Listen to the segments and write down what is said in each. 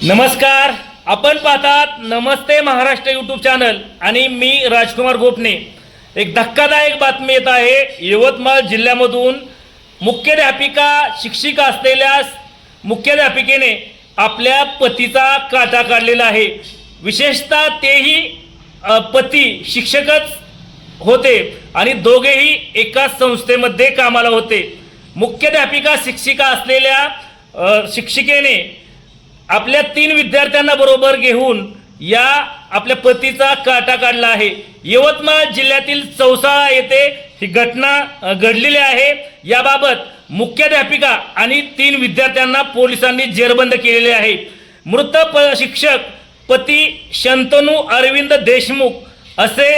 नमस्कार, आपण पाहतात नमस्ते महाराष्ट्र यूट्यूब चॅनल आणि मी राजकुमार गोपने। एक धक्कादायक बातमी येत आहे। यवतमाळ जिल्ह्यामधून मुख्याध्यापिका शिक्षिका असलेल्या मुख्याध्यापिकेने आपल्या पतीचा काटा काढलेला आहे। विशेषतः तेही पती शिक्षकच होते आणि दोघेही एकाच संस्थेमध्ये कामाला होते। मुख्याध्यापिका शिक्षिका असलेल्या शिक्षिकेने आपल्या 3 विद्यार्थ्यांना बरोबर घेऊन या आपल्या पतीचा काटा काढला आहे। यवतमाळ जिल्ह्यातील चौसाळा येथे ही घटना घडलेली आहे। याबाबत मुख्याध्यापिका आणि 3 विद्यार्थ्यांना पोलिसांनी जेरबंद केलेले आहे। मृत शिक्षक पती शंतनू अरविंद देशमुख असे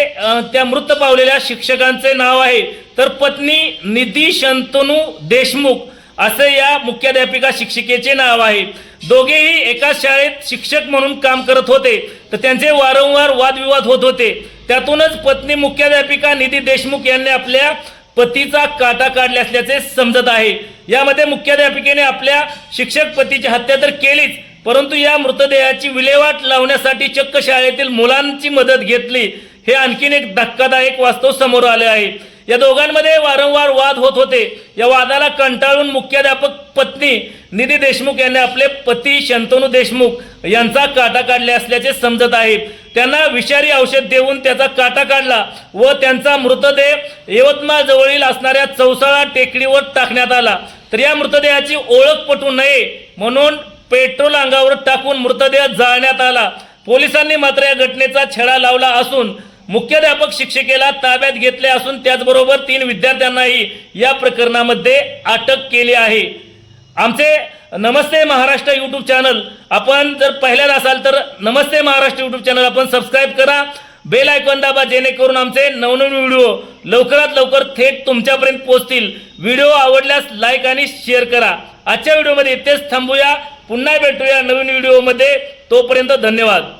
त्या मृत पावलेल्या शिक्षकांचे नाव आहे, तर पत्नी निधी शंतनू देशमुख असे या मुख्याध्यापिका शिक्षिकेचे नाव आहे। दोघेही एकाच शाळेत शिक्षक म्हणून काम करत होते, तर त्यांचे वारंवार वादविवाद होत होते। त्यातूनच पत्नी मुख्याध्यापिका निधी देशमुख यांनी आपल्या पतीचा काटा काढला असल्याचे समजत आहे। यामध्ये मुख्याध्यापिकेने आपल्या शिक्षक पतीची हत्या तर केलीच, परंतु या मृतदेहाची विल्हेवाट लावण्यासाठी चक्क शाळेतील मुलांची मदत घेतली। हे आणखीन एक धक्कादायक वास्तव समोर आले आहे। या दोघांमध्ये वारंवार वाद होत होते। या वादाला कंटाळून मुख्याध्यापक पत्नी निधी देशमुख यांनी आपले पती शंतनू देशमुख यांचा काटा काढला असल्याचे समजत आहे। त्यांना विषारी औषध देऊन त्याचा काटा काढला व त्यांचा मृतदेह यवतमाळ जवळील असणाऱ्या चौसाळा टेकडीवर टाकण्यात आला। तर या मृतदेहाची ओळख पटू नये म्हणून पेट्रोल अंगावर टाकून मृतदेह जाळण्यात आला। पोलिसांनी मात्र या घटनेचा छडा लावला असून मुख्याध्यापक शिक्षिकेला ताब्यात घेतले असून त्याचबरोबर 3 विद्यार्थ्यांनाही या प्रकरणामध्ये अटक केली आहे। आमचे नमस्ते महाराष्ट्र यूट्यूब चॅनल आपण जर पहिल्यांदा असाल तर नमस्ते महाराष्ट्र यूट्यूब चॅनल आपण सबस्क्राइब करा, बेल आयकॉन दाबा, जेणेकरून आमचे नवनवीन व्हिडिओ लवकरात लवकर थेट तुमच्यापर्यंत पोहोचतील। व्हिडिओ आवडल्यास लाईक आणि शेअर करा। आजच्या व्हिडिओमध्ये इथेच थांबूया, पुन्हा भेटूया नवीन व्हिडिओमध्ये। तोपर्यंत धन्यवाद।